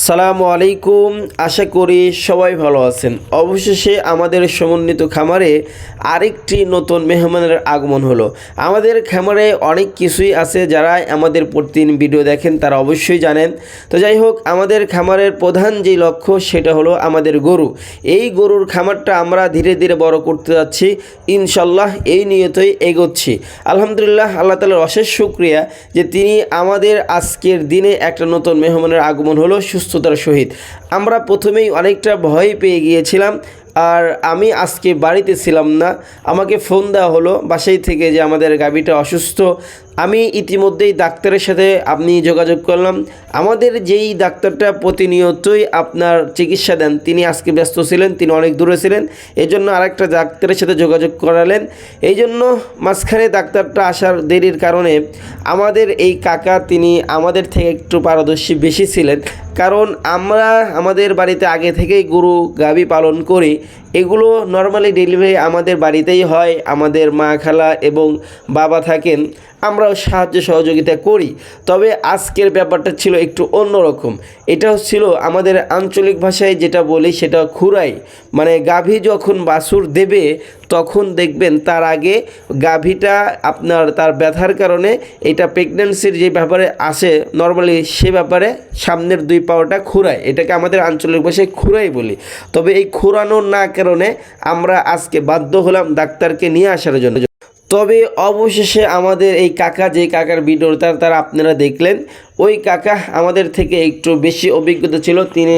সালামু আলাইকুম। আশা করি সবাই ভালো আছেন। অবশেষে আমাদের সমন্বিত খামারে আরেকটি নতুন মেহমানের আগমন হলো। আমাদের খামারে অনেক কিছুই আছে, যারা আমাদের প্রতিদিন ভিডিও দেখেন তারা অবশ্যই জানেন। তো যাই হোক, আমাদের খামারের প্রধান যে লক্ষ্য সেটা হলো আমাদের গরু। এই গরুর খামারটা আমরা ধীরে ধীরে বড় করতে যাচ্ছি, ইনশাল্লাহ এই নিয়তই এগোচ্ছি। আলহামদুলিল্লাহ, আল্লাহ তাআলার অশেষ শুকরিয়া যে তিনি আমাদের আজকের দিনে একটা নতুন মেহমানের আগমন হলো সুস্থতার সহিত। আমরা প্রথমেই অনেকটা ভয় পেয়ে গিয়েছিলাম, আর আমি আজকে বাড়িতে ছিলাম না। আমাকে ফোন দেওয়া হলো বাসায় থেকে যে আমাদের গাভীটা অসুস্থ। আমি ইতিমধ্যেই ডাক্তারের সাথে যোগাযোগ করলাম। আমাদের যেই ডাক্তারটা প্রতিনিয়তই আপনার চিকিৎসা দেন, তিনি আজকে ব্যস্ত ছিলেন, তিনি অনেক দূরে ছিলেন, এই জন্য আরেকটা ডাক্তারের সাথে যোগাযোগ করালেন। এই জন্য মাঝখানে ডাক্তারটা আসার দেরির কারণে আমাদের এই কাকা তিনি আমাদের থেকে একটু পারদর্শী বেশি ছিলেন, কারণ আমরা আমাদের বাড়িতে আগে থেকেই গরু গাভী পালন করি। এগুলো নর্মালি ডেলিভারি আমাদের বাড়িতেই হয়, আমাদের মা খালা এবং বাবা থাকেন, আমরাও সাহায্য সহযোগিতা করি। তবে আজকের ব্যাপারটা ছিল একটু অন্যরকম। এটা ছিল আমাদের আঞ্চলিক ভাষায় যেটা বলি সেটা খুরাই, মানে গাভী যখন বাছুর দেবে তখন দেখবেন তার আগে গাভীটা আপনার তার ব্যথার কারণে এটা প্রেগন্যান্সির যে ব্যাপারে আসে নর্মালি, সে ব্যাপারে সামনের দুই পাওয়াটা খুরায়, এটাকে আমাদের আঞ্চলিক ভাষায় খুরাই বলি। তবে এই খুরানোর না কারণে আমরা আজকে বাধ্য হলাম ডাক্তারকে নিয়ে আসার জন্য। তবে অবশেষে আমাদের এই কাকা, যে কাকার ভিডিওটা তারা আপনারা দেখলেন, ওই কাকা আমাদের থেকে একটু বেশি অভিজ্ঞতা ছিল, তিনি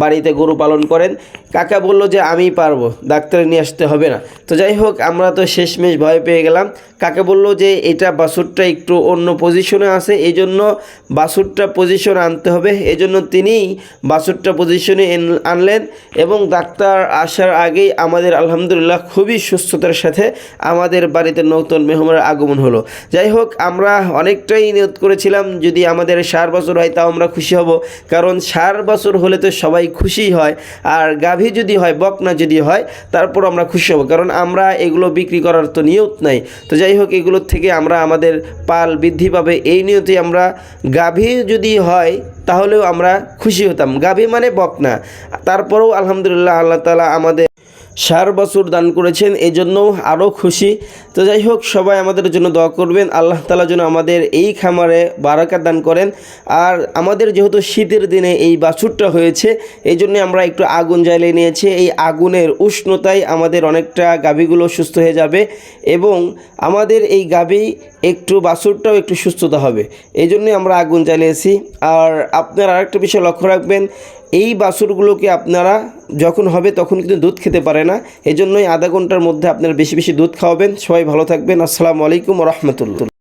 বাড়িতে গরু পালন করেন। কাকা বলল যে আমি পারবো, ডাক্তার নিয়ে আসতে হবে না। তো যাই হোক, আমরা তো শেষমেশ ভয় পেয়ে গেলাম। কাকা বলল যে এটা বাছুরটা একটু অন্য পজিশনে আছে, এই জন্য বাছুরটা পজিশনে আনতে হবে। এই জন্য তিনিই বাছুরটা পজিশনে আনলেন এবং ডাক্তার আসার আগেই আমাদের আলহামদুলিল্লাহ খুবই সুস্থতার সাথে আমাদের বাড়িতে নতুন মেহমানের আগমন হলো। যাই হোক, আমরা অনেকটাই নিয়ত করেছিলাম যদি আমাদের 4 বছর হয় তাও আমরা খুশি হব, কারণ 4 বছর হলে তো সবাই খুশি হয়, আর গাভী যদি হয়, বকনা যদি হয়, তারপর আমরা খুশি হব, কারণ আমরা এগুলো বিক্রি করার তো নিয়ত নাই। তো যাই হোক, এগুলোর থেকে আমরা আমাদের পাল বৃদ্ধি পাবে এই নিয়তে আমরা গাভী যদি হয় তাহলেও আমরা খুশি হতাম, গাভী মানে বকনা। তারপরেও আলহামদুলিল্লাহ আল্লাহ তাআলা আমাদের 4 বছর দান করেছেন, এই জন্য আরও খুশি। তো যাই হোক, সবাই আমাদের জন্য দোয়া করবেন, আল্লাহ তাআলা যেন আমাদের এই খামারে বারাকাত দান করেন। আর আমাদের যেহেতু শীতের দিনে এই বাছুরটা হয়েছে, এই জন্য আমরা একটু আগুন জ্বালিয়ে নিয়েছি। এই আগুনের উষ্ণতায় আমাদের অনেকটা গাভীগুলো সুস্থ হয়ে যাবে এবং আমাদের এই গাভী একটু বাছুরটাও একটু সুস্থতা হবে, এই জন্যই আমরা আগুন জ্বালিয়েছি। আর আপনারা আরেকটা বিষয় লক্ষ্য রাখবেন, এই বাছুরগুলোকে আপনারা যখন হবে তখন কিন্তু দুধ খেতে পারে না, এই জন্যই আধা ঘন্টার মধ্যে আপনারা বেশি বেশি দুধ খাওয়াবেন। সবাই ভালো থাকবেন। আসসালামু আলাইকুম ওয়া রাহমাতুল্লাহ।